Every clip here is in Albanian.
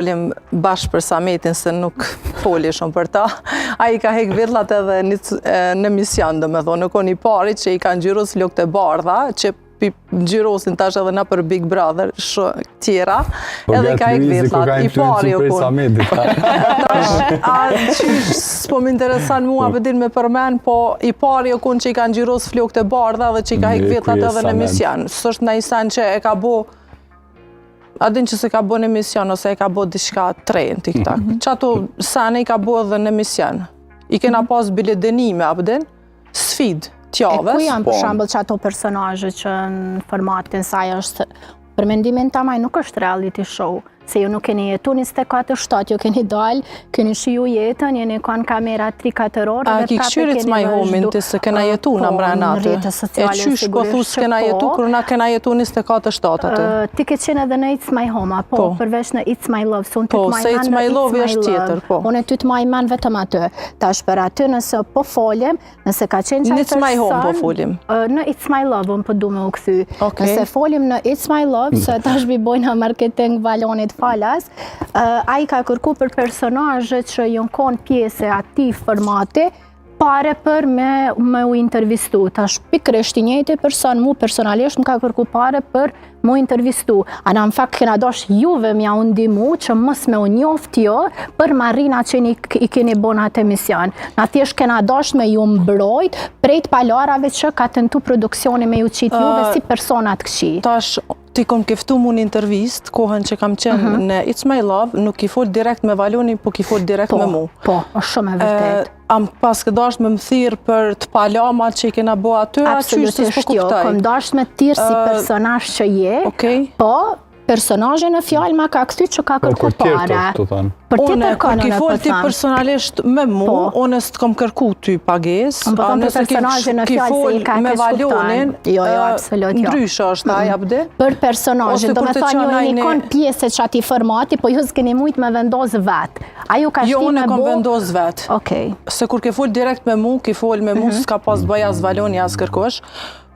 Folim bashkë për Sametin se nuk foli shumë për ta. A I ka hek villat edhe në mision, domethënë, nuk oni pari që I kanë gjyros flokët e bardha, që gjyrosin tash edhe na për Big Brother, tjera, edhe I ka hek villat. I pari o kun. Tash, s'po m'interesan mua për din me përmen, po I pari o kun që I kanë gjyros flokët e bardha dhe që I ka hek villat edhe në mision. S'është në isan që e ka bo Adin që se ka bo në emision, ose e ka bo diçka tre në TikTok. Që ato sane I ka bo edhe në emision. I kena pas biledenime, apëdin, sfid, t'javes. E ku janë për shambull që ato personazhe që në formatin saj është, për mendimin tamaj nuk është reality show, se ju nuk keni jetu 24/7, ju keni dal, keni shiju jetën, jeni kanë kamera 3-4 orë. A ki këshyrit s'maj homin të se kena jetu në mbrana atë? E qysh po thu s'kena jetu, kër na kena jetu 24/7 atë? Ti ke qenë edhe në It's My Home, po, përveç në It's My Love. Po, se It's My Love është tjetër, po. Unë ty të maj man vetëm atë. Tash për aty nëse po folim, nëse ka qenë qaj Në It's My Home po folim. Në It's My Love, unë po du me u kthy. Nëse folim në It's My Love, se tash bi bojna marketing valonit falas, a I ka kërku për personazhe që jonë konë pjesë e ati formati, pare për me u intervistu. Tash pikrisht I njëjti person, mu personalisht më ka kërku pare për mu intervistu. A në fakt kena dosh juve mja undimu që mës me u njoft jo për marrina që I keni bon atë emision. Na thjesht kena dosh me ju mbrojt prejt palarave që ka tentu produksioni me ju qitë juve si personat këqi. Tash, ti kom keftu mu një intervist, kohën që kam qenë në It's My Love, nuk I fol direkt me Valoni, po ki fol direkt me mu. Po, është shumë e vërtet. Am pas këtë dasht me më thirë për të palamat që I kena bo aty, a qysh të s'po kuptaj? Absolutisht jo, kom dasht me tirë si personazh që je, po personazhe në fjalë ma ka këty që ka kërku pare. Për tjetër kanë në fol ti personalisht me mu, unë s'të kom kërku ty pages, nëse ki fol me Valonin, ndryshë është aja bëdi? Për personazhin, do me thonë ju e një konë pjesë që ati formati, po ju s'keni mujtë me vendosë vetë. Jo, unë e kom vendosë vetë. Se kur ke fol direkt me mu, ki fol me mu, s'ka pas bëja as Valoni, as kërkosh,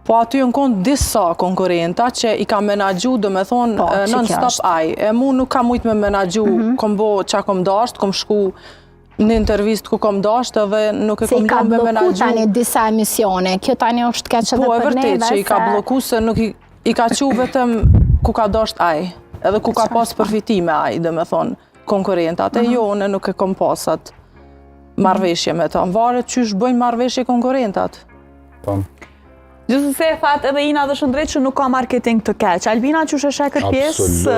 po aty në konë disa konkurenta që I ka menagju, do me thonë, non-stop aj. E mu nuk ka mujtë me menagju, kom bo qa kom dasht, kom shku në intervist ku kom dasht, edhe nuk e kom do me menagju. Se I ka bloku tani disa emisione, kjo tani është keq edhe për neve. Po, e vërtet që I ka bloku, se nuk I ka qu vetëm ku ka dasht aj, edhe ku ka pas përfitime aj, do me thonë, konkurentat. E jo, në nuk e kom pasat marveshje me ta. Në varet qysh bëjnë marveshje konkurentat. Gjithë se e thatë edhe Ina dhe Shëndrejt që nuk ka marketing të keq. Albina që shë shekër pjesë